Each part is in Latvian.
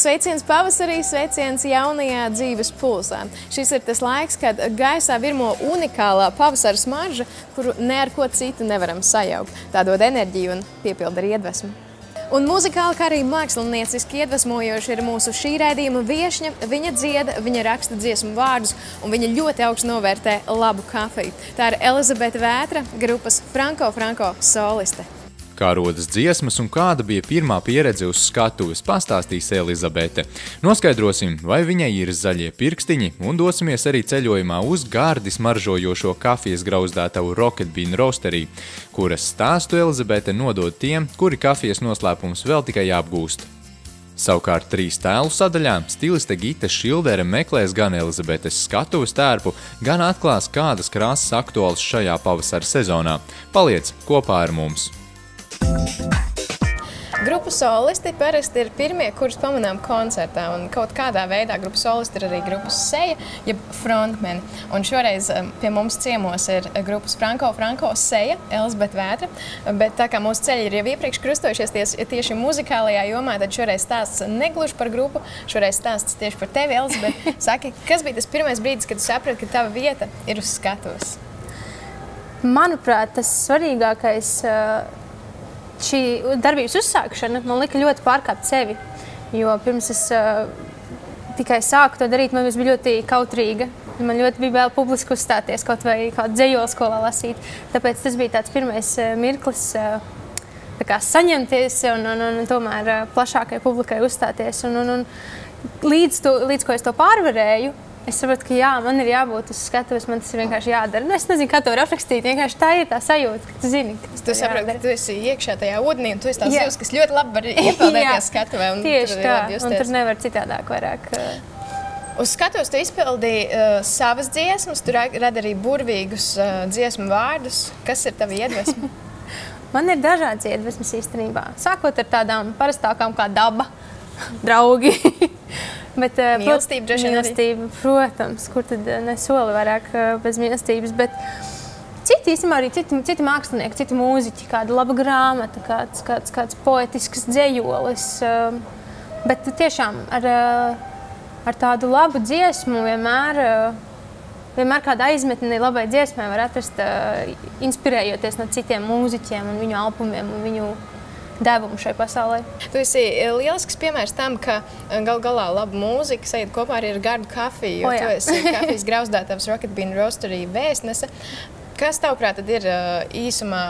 Sveiciens pavasarī, sveiciens jaunajā dzīves pulsā. Šis ir tas laiks, kad gaisā virmo unikālā pavasara smarža, kuru ne ar ko citu nevaram sajaukt. Tā dod enerģiju un piepilda ar iedvesmu. Un muzikāli, kā arī mākslinieciski iedvesmojoši ir mūsu šī raidījuma viešņa. Viņa dzieda, viņa raksta dziesmu vārdus un viņa ļoti augstu novērtē labu kafiju. Tā ir Elizabete Vētra, grupas Franko Franko soliste. Kā rodas dziesmas un kāda bija pirmā pieredze uz skatuves, pastāstīs Elizabete. Noskaidrosim, vai viņai ir zaļie pirkstiņi un dosimies arī ceļojumā uz gardi smaržojošo kafijas grauzdētavu Rocket Bean Roasterī, kuras stāstu Elizabete nodod tiem, kuri kafijas noslēpums vēl tikai apgūst. Savukārt 3 tēlu sadaļā stiliste Gita Šildere meklēs gan Elizabetes skatuves tērpu, gan atklās, kādas krāsas aktuāls šajā pavasara sezonā. Paliec kopā ar mums! Grupu solisti parasti ir pirmie, kurus pamanām koncertā, un kaut kādā veidā grupu solisti ir arī grupas seja, jeb frontmeni. Un šoreiz pie mums ciemos ir grupas Franko Franko seja, Elizabete Vētra, bet tā kā mūsu ceļi ir jau iepriekš krustojušies tieši muzikālajā jomā, tad šoreiz stāsts negluži par grupu, šoreiz stāsts tieši par tevi, Elizabete. Saki, kas bija tas pirmais brīdis, kad tu saprati, ka tava vieta ir uz skatuves? Manuprāt, tas svarīgākais šī darbības uzsākšana man lika ļoti pārkāpt sevi, jo pirms es tikai sāku to darīt, man bija ļoti kautrīga. Man ļoti bija vēl publiski uzstāties, kaut vai kādu dzejoli skolā lasīt. Tāpēc tas bija tāds pirmais mirklis tā kā saņemties un tomēr plašākai publikai uzstāties. Un līdz ko es to pārvarēju, es saprotu, ka jā, man ir jābūt uz skatuves, man tas ir vienkārši jādara. Es nezinu, kā to var aprakstīt, vienkārši tā ir tā sajūta, ka tu zini, ka tu saproti, ka tu esi iekšā tajā ūdenī, un tu esi tās zivs, kas ļoti labi var iepeldēties skatuvē. Tieši tā, un tur nevar citādāk vairāk. Uz skatuves tu izpildīji savas dziesmas, tu radi arī burvīgus dziesmu vārdus. Kas ir tava iedvesma? Man ir dažādas iedvesmas īstenībā. Sākot ar tādām parastākām kā daba, draugi. Bet, mīlestība droši vien arī. Protams, kur tad nesoli vairāk bez mīlestības, bet citi īstenībā arī citi mākslinieki, citi mūziķi, kāda laba grāmata, kāds poetisks dzejolis, bet tiešām ar tādu labu dziesmu vienmēr kāda aizmetne labai dziesmai var atrast, inspirējoties no citiem mūziķiem un viņu albumiem un viņu devumu šai pasaulē. Tu esi lielisks piemērs tam, ka gal galā laba mūzika sajiet kopā arī ar gardu kafiju, jo tu esi kafijas grauzdētavas Rocket Bean Roasterī vēstnese. Kas tavuprāt tad ir īsumā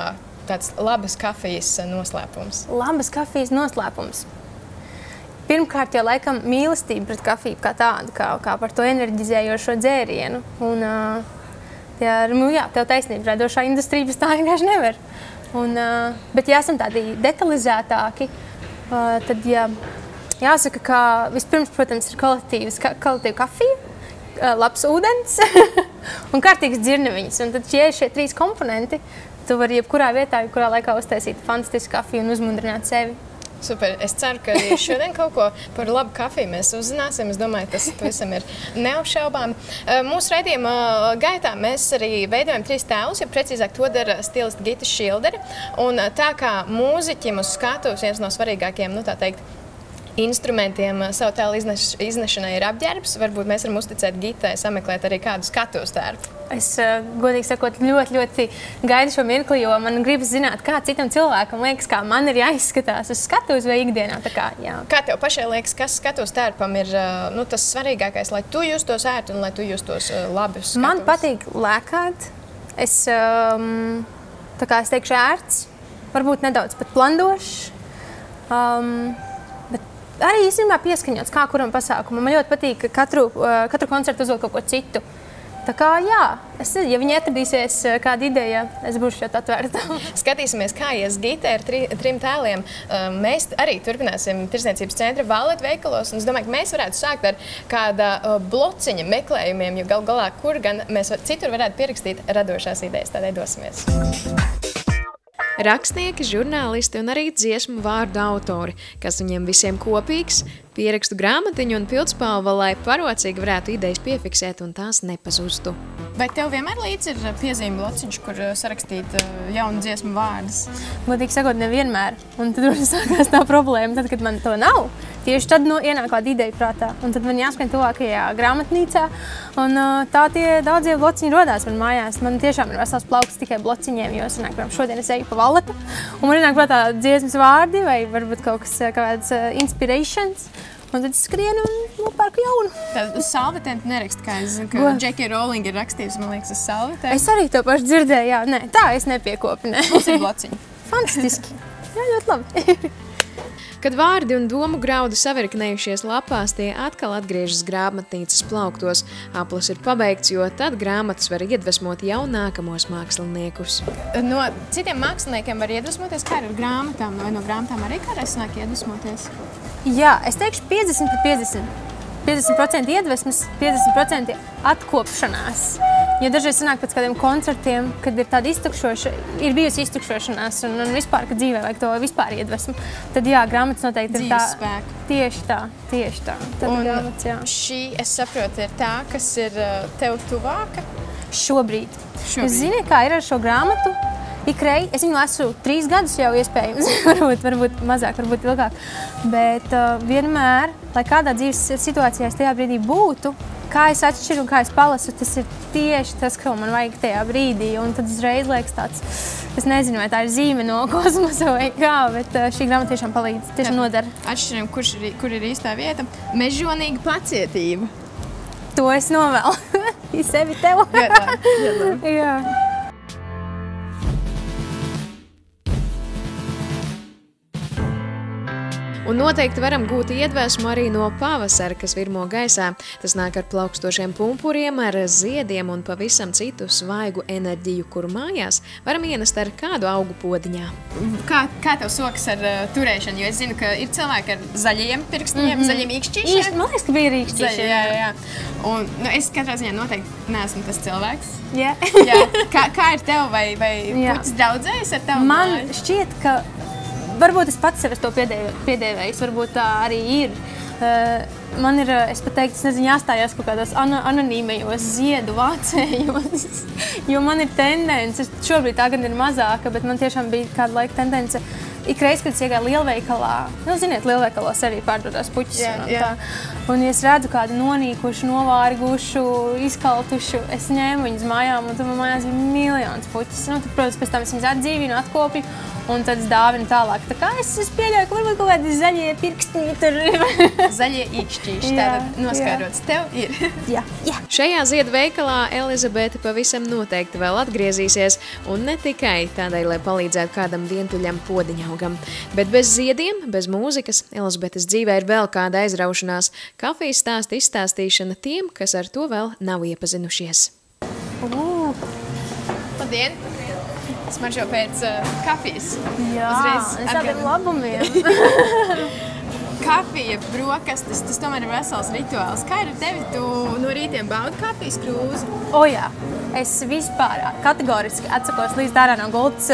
tāds labas kafijas noslēpums? Labas kafijas noslēpums. Pirmkārt jau laikam mīlestība pret kafiju kā tādu, kā par to enerģizējošo dzērienu. Un, tev taisnība, radošā industrija bez tā vienkārši nevar. Bet ja esam tādi detalizētāki, tad jāsaka, ka vispirms, protams, ir kvalitīva kafija, labs ūdens un kārtīgas dzirneviņas. Un tad, ja ir šie 3 komponenti, tu vari jebkurā vietā, jebkurā laikā uztaisīt fantastisku kafiju un uzmundrināt sevi. Super. Es ceru, ka arī šodien kaut ko par labu kafiju mēs uzzināsim. Es domāju, tas pavisam ir neapšaubām. Mūsu raidījuma gaitā mēs arī veidojam 3 tēlus, ja precīzāk to dara stiliste Gita Šildere. Un tā kā mūziķim uz skatuves viens no svarīgākajiem, tā teikt, instrumentiem savu tēlu iznešanai ir apģērbs, varbūt mēs varam uzticēt Gitai sameklēt arī kādu skatuves tērpu. Es, godīgi sakot, ļoti gaidu šo mirkli, jo man gribas zināt, kā citam cilvēkam liekas, kā man ir jāizskatās uz skatuves vai ikdienā. Kā tev pašai liekas, kas skatuves tērpam ir tas svarīgākais, lai tu justos ērti un lai tu justos labi uz skatuves? Man patīk lēkāt. Es teikšu ērts, varbūt nedaudz pat blandošs. Arī īstenībā pieskaņots kā kuram pasākumam. Man ļoti patīk katru koncertu uzvilkt kaut ko citu. Tā kā jā, ja viņi atradīsies kāda ideja, es būšu šeit atvērta. Skatīsimies, kā ies Gitai ar 3 tēliem. Mēs arī turpināsim Tirdzniecības centra Violet veikalos, un es domāju, ka mēs varētu sākt ar kāda blociņa meklējumiem, jo gal galā, kur gan mēs citur varētu pierakstīt radošās idejas. Tādēļ dosimies. Rakstnieki, žurnālisti un arī dziesmu vārdu autori, kas viņiem visiem kopīgs, pierakstu grāmatiņu un pildspalva, lai parocīgi varētu idejas piefiksēt un tās nepazustu. Vai tev vienmēr līdzi ir piezīme blociņš, kur sarakstīt jaunu dziesmu vārdus? Godīgi sakot, nevienmēr. Un tad sākās tā problēma, tad, kad man to nav. tieši tad ienāk kāda ideja prātā. Un tad man jāskrien tuvākajā grāmatnīcā. Un tā tie daudzie blociņi rodās man mājās. Man tiešām ir vesels plaukts tikai blociņiem, jo es runāju, piemēram, šodien es eju pa Vallatu. Un man ienāk prātā dziesmas vārdi vai varbūt kaut kāds inspirations. Un tad es skrienu un nopērku jaunu. Tad uz salvetēm tu neraksti, kā es zinu, ka J.K. Rowling ir rakstījis, man liekas, uz salvetēm. Es arī to pašu dzirdēju, jā. Nē, tā es nepiekopu, nē. Mums ir blociņi. Fantastiski. Jā, ļoti labi. Kad vārdi un domu graudi savirknējušies lapās, tie atkal atgriežas grāmatnīcas plauktos. Aplis ir pabeigts, jo tad grāmatas var iedvesmot jau nākamos māksliniekus. No citiem māksliniekiem var iedvesmoties, kā ar grāmatām, vai no grāmatām arī kādreiz sanāk iedvesmoties? Jā, es teikšu 50/50. 50% iedvesmas, 50% atkopšanās. Jo dažreiz sanāk pēc kādiem koncertiem, kad ir tāda ir bijusi iztukšošanās un vispār, ka dzīvē vajag to vispār iedvesmu, tad jā, grāmatas noteikti ir tā. Dzīves spēku. Tieši tā. Tad un grāmatas, jā. Šī, es saprotu, ir tā, kas ir tev tuvāka? Šobrīd. Jūs zini, kā ir ar šo grāmatu? Ikreiz, es viņu lasu 3 gadus jau iespējams, varbūt mazāk, varbūt ilgāk, bet vienmēr, lai kādā dzīves situācijā es tajā brīdī būtu, kā es atšķiru un kā es palasu, tas ir tieši tas, ko man vajag tajā brīdī, un tad uzreiz liekas tāds, es nezinu, vai tā ir zīme no kosmosa vai kā, bet šī grāmata tiešām palīdz, tiešām nodara. Atšķiram, kur ir īstā vieta. Mežonīga pacietība. To es novēlu. I sevi tev. Jā. Un noteikti varam gūt iedvesmu arī no pavasara, kas virmo gaisā. Tas nāk ar plaukstošiem pumpuriem, ar ziediem un pavisam citu svaigu enerģiju, kuru mājās varam ienest ar kādu augu podiņā. Kā tev sokas ar turēšanu? Jo es zinu, ka ir cilvēki ar zaļajiem pirkstiņiem, zaļiem īkšķīšiem. Man liekas, ka bija arī īkšķīšiem. Jā. Un es katrā ziņā noteikti neesmu tas cilvēks. Jā. Kā ir tev vai puķis draudzējas ar tev? Man šķiet, ka varbūt es pats sev to piedēvējis, varbūt tā arī ir. Man ir, es pat teiktu, es nezinu, jāstājās kaut kādos anonīmajos ziedu vācējos, jo man ir tendence, šobrīd tā gan ir mazāka, bet man tiešām bija kāda laika tendence, ikreiz, kad es iegāju lielveikalā, ziniet, lielveikalos arī pārdodās puķis un tā. Un, ja es redzu kādu nonīkušu, novārgušu, izkaltušu, es ņēmu viņus mājām, un tad man mājās bija miljons puķis. Tad, protams, pēc tam es viņus atdzīvinu, atkopju, un tad es dāvinu tālāk. Tā kā es pieļauju, ka varbūt kaut kādi zaļie pirkstiņi tur ir. Zaļie īkšķīši, tātad noskaidrots. Tev ir. Jā. Šajā ziedu veikalā Elizabete pavisam noteikti vēl atgriezīsies, un ne tikai tādai, lai palīdzētu kādam vientuļam podiņaugam. Bet bez ziediem, bez mūzikas, Elizabetes dzīvē ir vēl kāda aizraušanās. Kafijas stāsta izstāstīšana tiem, kas ar to vēl nav iepazinušies. Labdien! Smaržo pēc kafijas. Jā, es tādiem labumiem. Kafija, brokastis, tas tomēr ir vesels rituāls. Kā ir ar tevi? Tu no rītiem baudi kafijas krūzi? Jā. Es vispār kategoriski atsakos līdz ārā no gultas.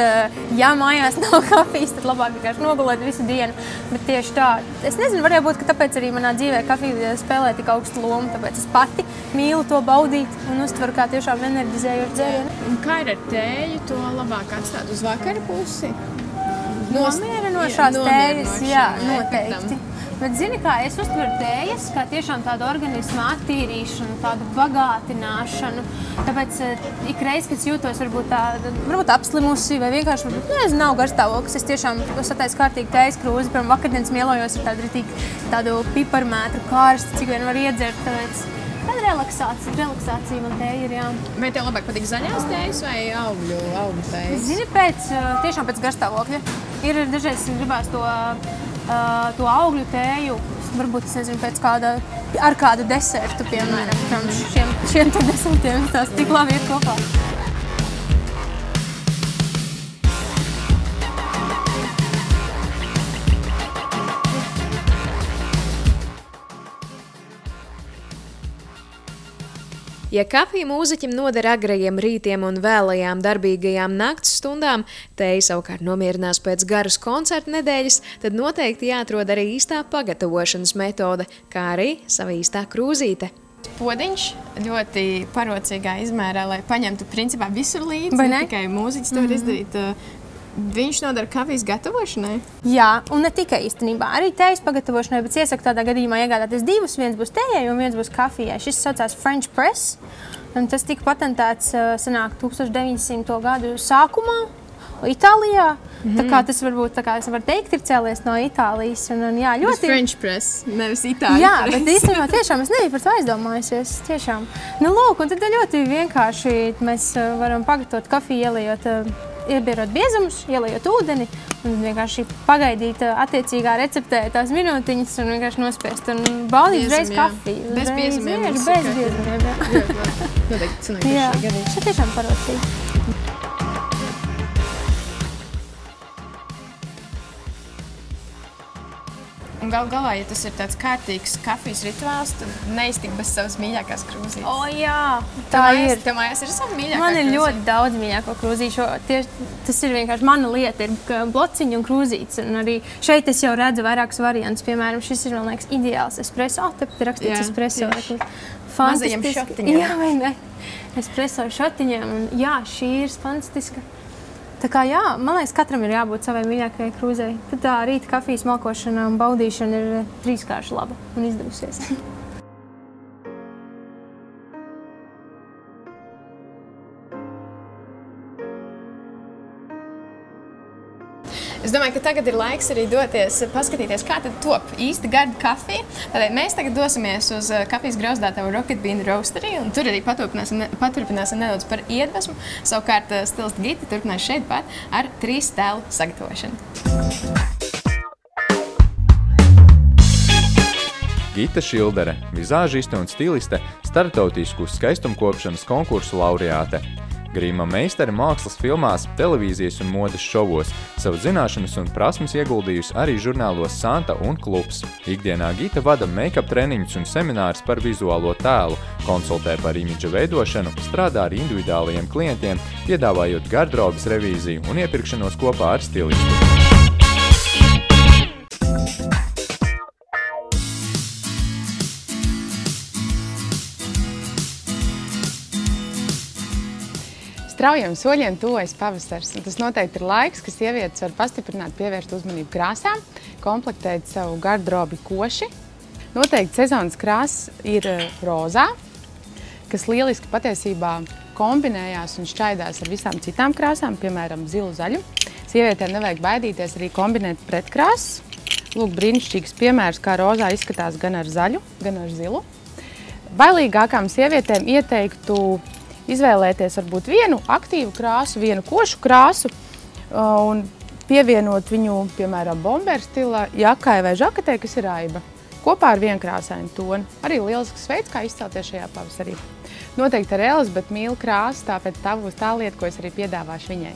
Ja mājās nav kafijas, tad labāk vienkārši nogulēt visu dienu. Bet tieši tā, es nezinu, varētu būt, ka tāpēc arī manā dzīvē kafija spēlē tik augstu lomu. Tāpēc es pati mīlu to baudīt un uztveru kā tiešām enerģizējošu dzērienu. Un kā ir ar tēju? To labāk atstāt uz vakara pusi? Nomierinošās tējas, jā, noteikti. Bet zini kā, es uztveru tējas kā tiešām tādu organismu attīrīšanu, tādu bagātināšanu. Tāpēc ikreiz, kad es jūtos varbūt apslimusi vai vienkārši, nav garstāvoklis, es tiešām sataisu kārtīgi tējas krūzi. Piemēram, vakardienas mielojos ar tādu piparmētru karstu, cik vien var iedzert. Tāda relaksācija man tēja ir, jā. Vai tev labāk patīk zaļās tējas vai augļu tējas? Zini, tiešām pēc garstāvokļa. Ir dažreiz gribās to augļu tēju, varbūt, es nezinu, ar kādu desertu, piemēram, šiem desertiem tās tik labi iet kopā. Ja kafija mūziķim noder agrajiem rītiem un vēlajām darbīgajām nakts stundām, tēja savukārt nomierinās pēc garas koncerta nedēļas, tad noteikti jāatrod arī īstā pagatavošanas metode, kā arī sava īstā krūzīte. Podiņš ļoti parocīgā izmērā, lai paņemtu principā visur līdzi, ne tikai mūziķis to var izdarīt. Viņš nodara kafijas gatavošanai? Jā, un ne tikai īstenībā. Arī tējas pagatavošanai, bet iesaku tādā gadījumā iegādāties divus. Viens būs tējai un viens būs kafijai. Šis saucās French Press. Un tas tika patentēts, sanāk, 1900. gadu sākumā Itālijā. Tā kā tas varbūt, tā kā es varu teikt, ir cēlies no Itālijas. Un jā, ļoti... French press, nevis Itāļu Jā, press. bet īstenībā tiešām es nebiju par to aizdomājusies. Tiešām. Nu, lūk, un tad ļoti vienkārši mēs varam pagatavot kafiju, iebierot biezumus, ielejot ūdeni un vienkārši pagaidīt attiecīgā receptē tās minūtiņas un vienkārši nospiest un baudīt uzreiz kafiju. Bez biezumiem. Bez biezumiem, jā. Noteikti sanāk, Jā, ka šī šeit tiešām parocīgi. Un galā, ja tas ir tāds kārtīgs kafijas rituāls, tad neiztikt bez savas mīļākās krūzītes. O, jā, tā ir. Tev mājās ir sava mīļākā Man ir krūzīte? ļoti daudz mīļāko krūzīšu. Tas ir vienkārši mana lieta, ir blociņi un krūzītes. Un arī šeit es jau redzu vairākus variantus. Piemēram, šis ir, man liekas, ideāls espresso. Te pat ir rakstīts espresso. Mazajiem šotiņiem. Jā, vai ne? Espresso šotiņiem. Un jā, šī ir fantastiska. Tā kā jā, man liekas, katram ir jābūt savai mīļākajai krūzei. Tad tā rīta kafijas malkošana un baudīšana ir trīskārši laba un izdevusies. Es domāju, ka tagad ir laiks arī doties, paskatīties, kā tad top īsti garda kafija. Tādēļ mēs tagad dosimies uz kafijas grauzdātavu Rocket Bean Roastery, un tur arī paturpināsim nedaudz par iedvesmu. Savukārt stilista Gita turpinās šeit pat ar 3 tēlu sagatavošanu. Gita Šildere, vizāžiste un stiliste, starptautisku skaistumkopšanas konkursu laureāte. Grīma meistare mākslas filmās, televīzijas un modes šovos, savu zināšanas un prasmes ieguldījusi arī žurnālos Santa un Klubs. Ikdienā Gita vada make-up treniņus un seminārus par vizuālo tēlu, konsultē par imidža veidošanu, strādā ar individuālajiem klientiem, piedāvājot gardrobes revīziju un iepirkšanos kopā ar stilistu. Straujiem soļiem tuvojas pavasars, un tas noteikti ir laiks, ka sievietes var pastiprināt pievērst uzmanību krāsām, komplektēt savu garderobi koši. Noteikti sezonas krāsas ir rozā, kas lieliski patiesībā kombinējās un šķaidās ar visām citām krāsām, piemēram, zilu zaļu. Sievietēm nevajag baidīties arī kombinēt pretkrāsas. Lūk, brīnišķīgs piemērs, kā rozā izskatās gan ar zaļu, gan ar zilu. Bailīgākām sievietēm ieteiktu izvēlēties varbūt vienu aktīvu krāsu, vienu košu krāsu un pievienot viņu, piemēram, bomberu stila jakai vai žaketē, kas ir aiba, kopā ar vienkrāsainu tonu. Arī lielisks veids, kā izcelties šajā pavasarī. Noteikti ar Elizabeti mīlu krāsu, tāpēc tā būs tā lieta, ko es arī piedāvāšu viņai.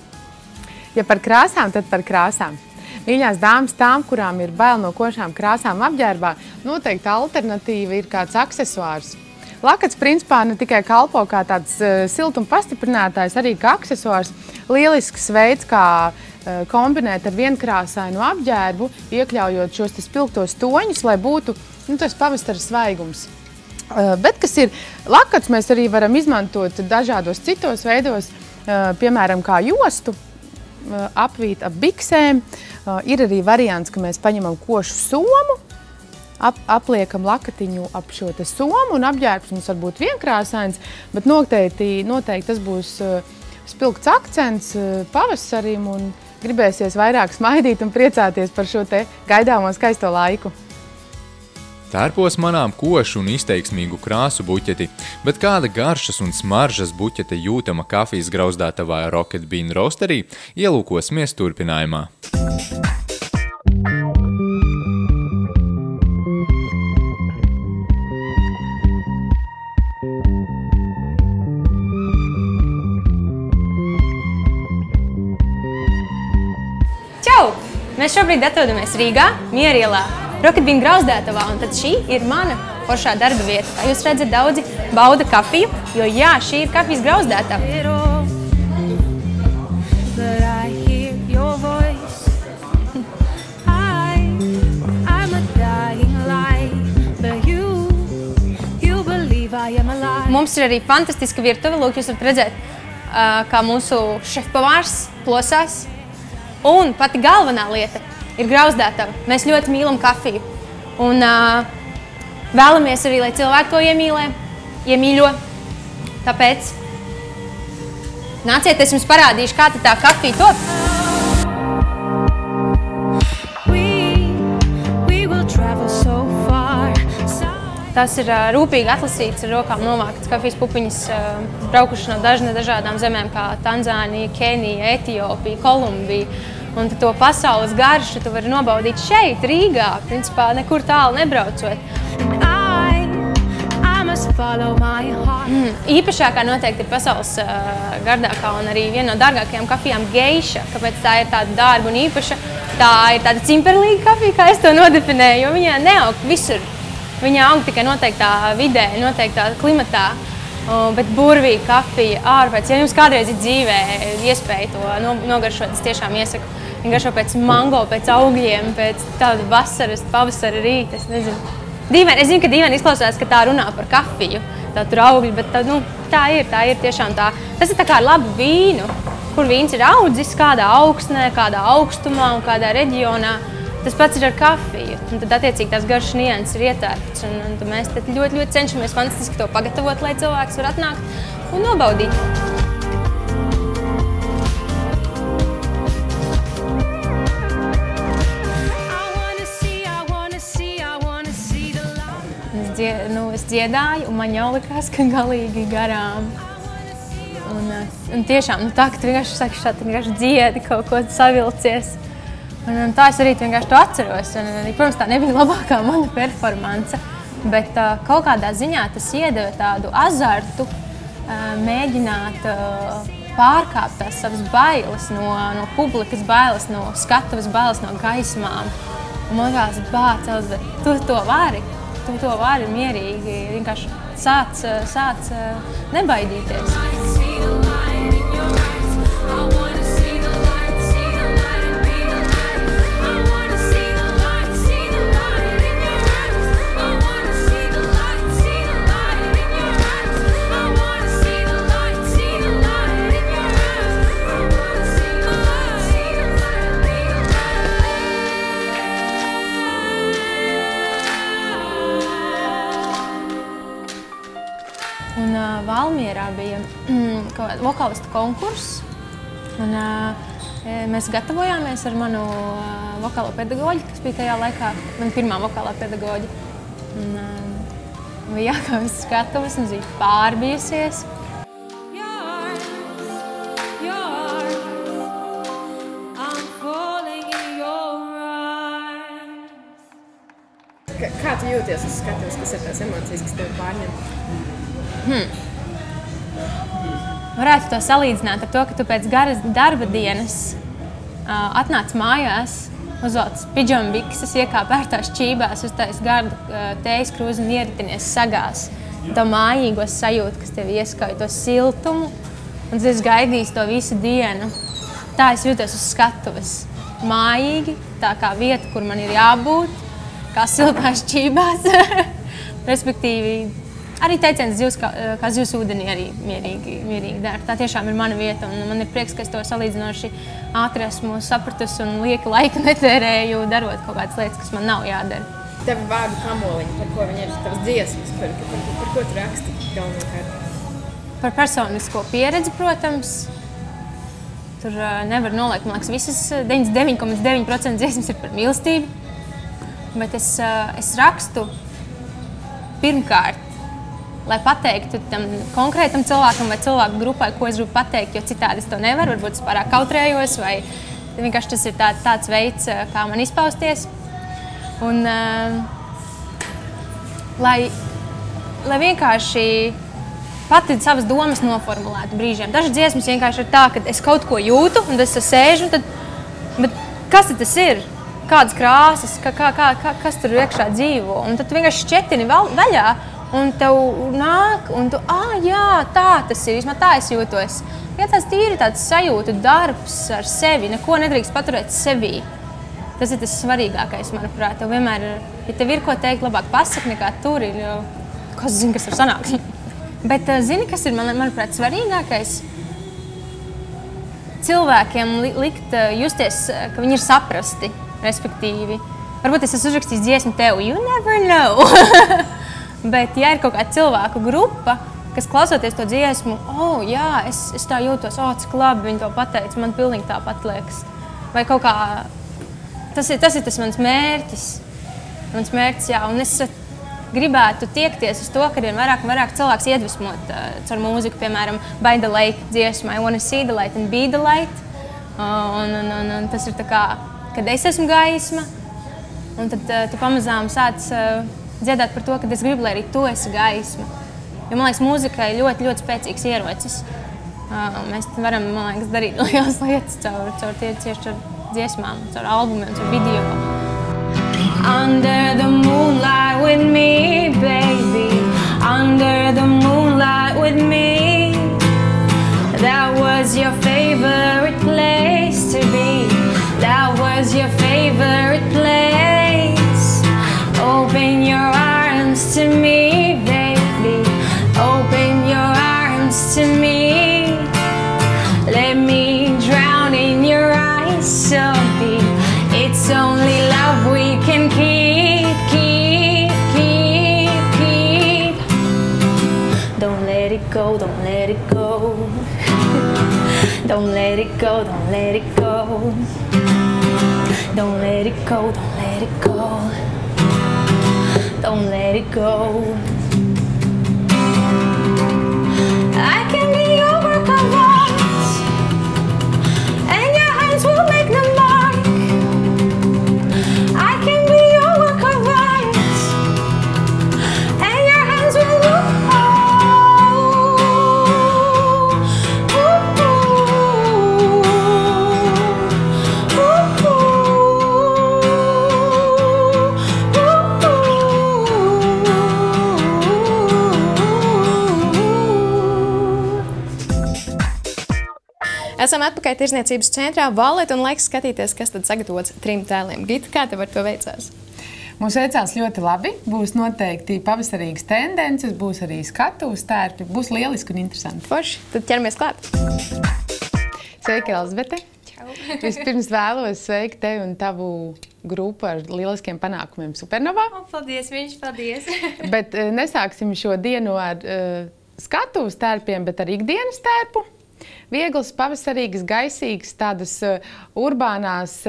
Ja par krāsām, tad par krāsām. Mīļās dāmas, tām, kurām ir bail no košām krāsām apģērbā, noteikti alternatīva ir kāds aksesuārs. Lakats, principā, ne tikai kalpo kā tāds siltuma pastiprinātājs, arī kā aksesuārs. Lielisks veids, kā kombinēt ar vienkrāsainu apģērbu, iekļaujot šos spilgtos toņus, lai būtu tas pavasara svaigums. Bet, kas ir lakats, mēs arī varam izmantot dažādos citos veidos, piemēram, kā jostu, apvīt ap biksēm. Ir arī variants, ka mēs paņemam košu somu, apliekam lakatiņu ap šo te somu un apģērbs mums var būt vienkrāsains, bet noteikti tas būs spilgts akcents pavasarim un gribēsies vairāk smaidīt un priecāties par šo te gaidāmo skaisto laiku. Tērpos manām košu un izteiksmīgu krāsu buķeti, bet kāda garšas un smaržas buķete jūtama kafijas grauzdātavā Rocket Bean Roastery, ielūkosimies turpinājumā. Mēs šobrīd atrodamies Rīgā, Mierielā, Rocket Bean grauzdētavā, un tad šī ir mana foršā darba vieta. Kā jūs redzat, daudzi bauda kafiju, jo jā, šī ir kafijas grauzdētava. Mums ir arī fantastiska virtuve, lūk, jūs varat redzēt, kā mūsu šefpavārs plosās. Un pati galvenā lieta ir grauzdētava. Mēs ļoti mīlam kafiju. Un vēlamies arī, lai cilvēki to iemīļo. Tāpēc nāciet, es jums parādīšu, kā tā kafija top. Tas ir rūpīgi atlasīts, ar rokām novāktas kafijas pupiņas, braukuši no dažādām zemēm, kā Tanzānija, Kenija, Etiopija, Kolumbija. Un to pasaules garšu tu vari nobaudīt šeit, Rīgā, principā nekur tālu nebraucot. Īpašākā noteikti ir pasaules gardākā un arī viena no dārgākajām kafijām Geiša. Kāpēc tā ir tāda dārga un īpaša? Tā ir tāda cimperlīga kafija, kā es to nodefinēju, jo viņa neaug visur. Viņa aug tikai noteiktā vidē, noteiktā klimatā, bet burvīga kafija ārpēc. Ja jums kādreiz ir dzīvē iespēja to nogaršot, es tiešām iesaku. Viņa garšo pēc mango, pēc augļiem, pēc tāda vasaras, pavasara rīta, es nezinu. Es zinu, ka dīvaini izklausās, ka tā runā par kafiju, tā tur augļi, bet tā ir tiešām tā. Tas ir tā kā ar labu vīnu, kur vīns ir audzis, kādā augsnē, kādā augstumā un kādā reģionā. Tas pats ir ar kafiju, un tad attiecīgi tās garšas nianses ir ietērptas, un mēs tad ļoti cenšamies fantastiski to pagatavot, lai cilvēks var atnākt un nobaudīt. Es dziedāju, un man jau likās, ka galīgi garām. Un tiešām, tā, ka tu vienkārši saki šādi, vienkārši dziedi, kaut ko savilcies. Un tā es arī vienkārši to atceros. Protams, tā nebija labākā mana performance, bet kaut kādā ziņā tas iedeva tādu azartu mēģināt pārkāpt tās savas bailes no publikas bailes, no skatuves bailes, no gaismām. Un man liekas, bāc, tu to vari mierīgi, vienkārši sāc nebaidīties. Un Valmierā bija vokālistu konkurss, un mēs gatavojāmies ar manu vokālo pedagoģi, kas bija tajā laikā, mana pirmā vokālā pedagoģi. Bija jākāpjas skatuves, un bija pārbijusies. Kā tu jūties uz skatuves, kas ir tās emocijas, kas tevi pārņem? Varētu to salīdzināt ar to, ka tu pēc garas darba dienas atnāc mājās, uzvelc pidžama bikses, iekāp ērtās čībās, uztais gardu tējas krūzi un ieritinies sagās. To mājīgo sajūtu, kas tevi ieskauj, to siltumu, un tad es gaidīju to visu dienu. Tā es jūtos uz skatuves. Mājīgi, tā kā vieta, kur man ir jābūt, kā siltās čībās. Respektīvi, arī teiciens zivs, kā zivs ūdenī arī mierīgi dara. Tā tiešām ir mana vieta, un man ir prieks, ka es to salīdzinoši ātri esmu sapratusi un lieki laika netērēju, darot kaut kādas lietas, kas man nav jādara. Tevi vārdu kamoliņi, par ko viņi ir tavas dziesmas, par ko tu raksti galvenokārt? Par personisko pieredzi, protams. Tur nevar noliekt, man liekas, visas 99,9% dziesmas ir par mīlestību. Bet es rakstu pirmkārt, lai pateiktu tam konkrētam cilvēkam vai cilvēku grupai, ko es gribu pateikt, jo citādi es to nevaru, varbūt es pārāk kautrējos, vai vienkārši tas ir tāds veids, kā man izpausties. Un lai vienkārši pati savas domas noformulētu brīžiem. Dažas dziesmas vienkārši ir tā, ka es kaut ko jūtu, un es sēžu, bet kas tas ir? Kādas krāsas, kas tur iekšā dzīvo? Un tad tu vienkārši šķetini vaļā, un tev nāk, un tu, jā, tā tas ir, vismaz tā es jūtos. Ja tas tīri tāds sajūtu darbs ar sevi, neko nedrīkst paturēt sevī. Tas ir tas svarīgākais, manuprāt. Tev vienmēr, ja tev ir ko teikt, labāk pasaka nekā tur ir, jo kas zina, kas tur sanāks. Bet zini, kas ir, manuprāt, svarīgākais? cilvēkiem likt justies, ka viņi ir saprasti, respektīvi. Varbūt es esmu uzrakstījis dziesmu tev, you never know. Bet, ja ir kaut kāda cilvēku grupa, kas klausoties to dziesmu, jā, es tā jūtos, cik labi viņi to pateica, man pilnīgi tāpat liekas. Vai kaut kā, tas ir tas mans mērķis. Mans mērķis, jā, un es gribētu tiekties uz to, kad ir vairāk un vairāk cilvēks iedvesmot caur mūziku, piemēram, By the Lake dziesmu, I wanna see the light and be the light. Un tas ir tā kā, kad es esmu gaisma, un tad tu pamazām sāc dziedāt par to, ka es gribu, lai arī tu esi gaisma. Jo, man liekas, mūzikai ļoti, ļoti spēcīgs ierocis. Mēs varam, man liekas, darīt lielas lietas caur dziesmām, caur albumiem, caur video. Under the moonlight with me, baby. Under the moonlight with me. That was your favorite place to be. That was your favorite place. Open your arms to me, baby. Open your arms to me. Let me drown in your eyes so deep. It's only love we can keep, keep, keep, keep. Don't let it go, don't let it go. Don't let it go, don't let it go. Don't let it go, don't let it go. Don't let it go. I can be your work of art, and your hands will make the mark. I can be your work of art, and your hands will look. Esam atpakaļ Tirzniecības centrā Valeta un laiks skatīties, kas tad sagatavots 3 tēliem. Gita, kā tev ar to veicās? Mums veicās ļoti labi. Būs noteikti pavasarīgas tendences, būs arī skatuves tērpi. Būs lieliski un interesanti. Forši, tad ķeramies klāt. Sveika, Elzbete. Čau. Vispirms vēlos sveikt tevi un tavu grupu ar lieliskiem panākumiem Supernovā. Paldies, paldies. Bet nesāksim šo dienu ar skatuves tērpiem, bet ar ikdienas tērpu. Viegls, pavasarīgs, gaisīgs, tādas urbānās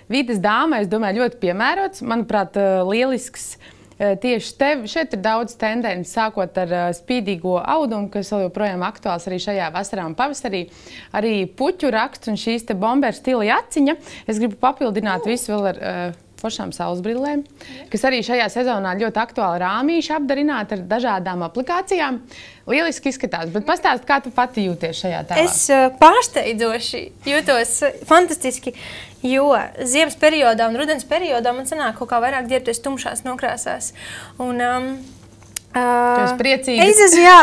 vides dāmai, es domāju, ļoti piemērots. Manuprāt, lielisks tieši tev. Šeit ir daudz tendenci, sākot ar spīdīgo audumu, kas vēl joprojām aktuāls arī šajā vasarā un pavasarī. Arī puķu raksts un šīs te bomberu stila jaciņa. Es gribu papildināt visu vēl ar foršām saulesbrillēm, kas arī šajā sezonā ļoti aktuāli rāmīši apdarināt ar dažādām aplikācijām. Lieliski izskatās, bet pastāst, kā tu pati jūties šajā tēlā? Es pārsteidzoši jūtos fantastiski, jo ziemas periodā un rudens periodā man sanāk kaut kā vairāk ģērbties tumšās nokrāsās. Un, tu esi priecīga?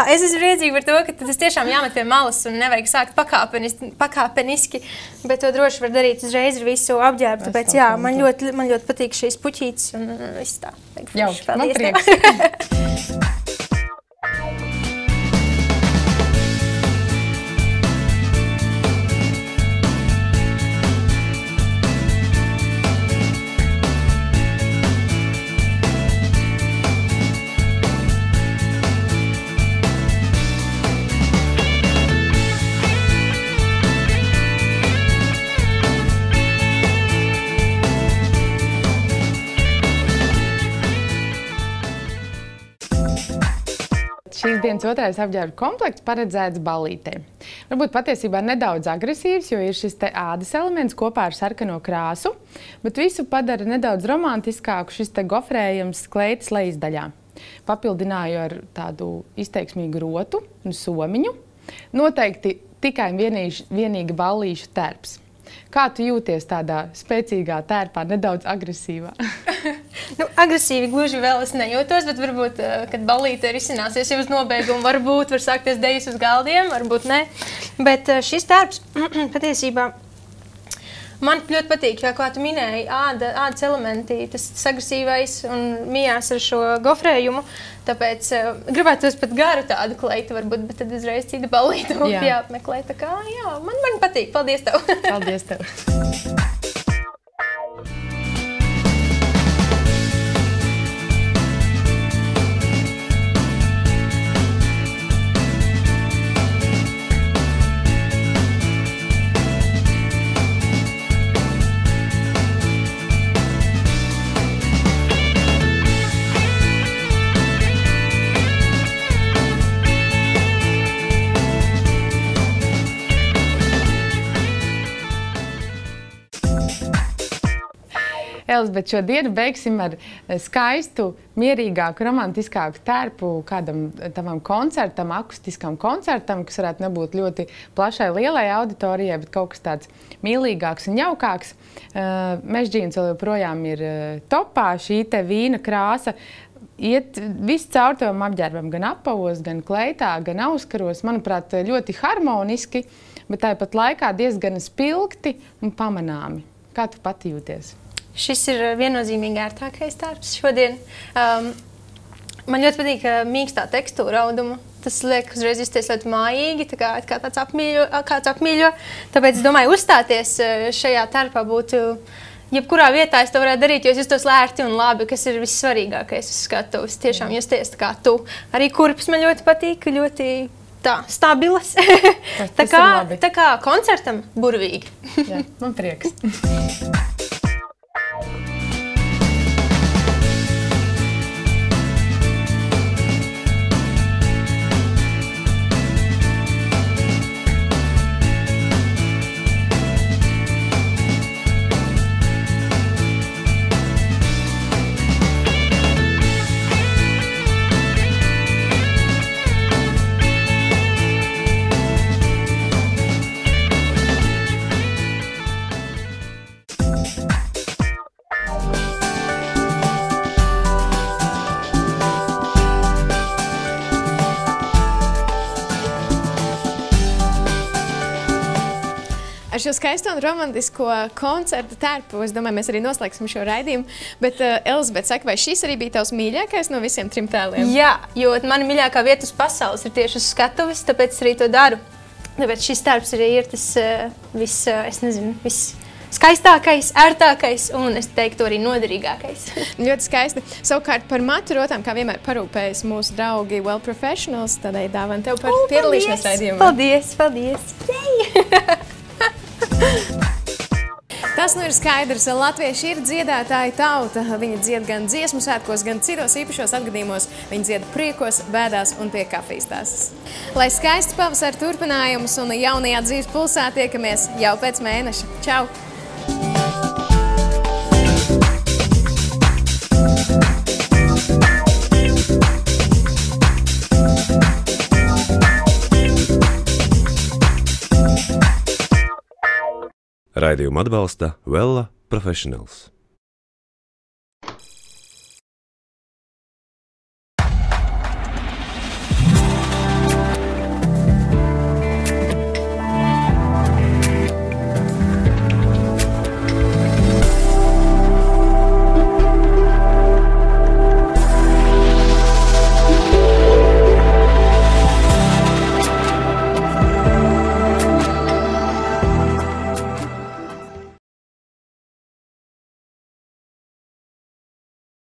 Es esmu priecīga par to, ka tas tiešām jāmet pie malas un nevajag sākt pakāpeniski, bet to droši var darīt uzreiz ar visu apģērbu. Tāpēc jā, man ļoti patīk šīs puķītes un viss tā. Jau, man prieks. Šīs dienas otrais apģērba komplekts paredzēts ballītēm. Varbūt patiesībā nedaudz agresīvs, jo ir šis te ādas elements kopā ar sarkano krāsu, bet visu padara nedaudz romantiskāku šis te gofrējams kleitas lejasdaļā. Papildināju ar tādu izteiksmīgu rotu un somiņu. Noteikti tikai vienīgi ballīšu tērps. Kā tu jūties tādā spēcīgā tērpā, nedaudz agresīvā? Agresīvi gluži vēl es nejūtos, bet varbūt, kad ballīte risināsies jau uz nobeigumu, varbūt var sākties dejas uz galdiem, varbūt ne. Bet šis tērps patiesībā Man ļoti patīk, kā tu minēji, ādas elementi, tas agresīvais un mijās ar šo gofrējumu. Tāpēc gribētu pat garu tādu kleitu varbūt, bet tad uzreiz citu ballītu jāapmeklē. Tā kā, jā, man patīk. Paldies tev! Paldies tev! Bet šodienu beigsim ar skaistu, mierīgāku, romantiskāku tērpu kādam tavam koncertam, akustiskam koncertam, kas varētu nebūt ļoti plašai, lielai auditorijai, bet kaut kas tāds mīlīgāks un jaukāks. Mežģīns vēl joprojām ir topā, šī te vīna krāsa iet visu caur tavam apģērbam, gan apavos, gan kleitā, gan auskaros, manuprāt, ļoti harmoniski, bet tāpat laikā diezgan spilgti un pamanāmi. Kā tu pati jūties? Šis ir viennozīmīgi ērtākais tērps šodien. Man ļoti patīk mīkstā tekstūra auduma. Tas liek uzreiz justies ļoti mājīgi, kā tāds apmīļo. Tāpēc es domāju, uzstāties šajā tērpā būtu jebkurā vietā es to varētu darīt, jo es justos lērti un labi, kas ir vissvarīgākais uz skatuves. Tiešām justies tā kā tu. Arī kurpes man ļoti patīk, ļoti tā, stabilas. Tā kā koncertam burvīgi. Jā, man prieks. Ar šo skaisto un romantisko koncertu tērpu, es domāju, mēs arī noslēgsim šo raidījumu. Bet, Elizabete, saka, vai šis arī bija tavs mīļākais no visiem 3 tēliem? Jā, jo mana mīļākā vieta uz pasaules ir tieši uz skatuves, tāpēc arī to daru. Tāpēc šis tērps arī ir tas skaistākais, ērtākais un, es teiktu, arī noderīgākais. Ļoti skaisti. Savukārt par matu rotām, kā vienmēr parūpējas mūsu draugi Well Professionals, tādēļ dāvana tev par piedalīšanos raidījumā. Paldies! Tas nu ir skaidrs. Latvieši ir dziedātāji tauta. Viņi dzied gan dziesmu svētkos, gan citos īpašos atgadījumos. Viņi dzied priekos, bēdās un pie kafijas tāsas. Lai skaists pavasara turpinājums un jaunajā dzīves pulsā tiekamies jau pēc mēneša. Čau! Raidījumu atbalsta Well Professionals.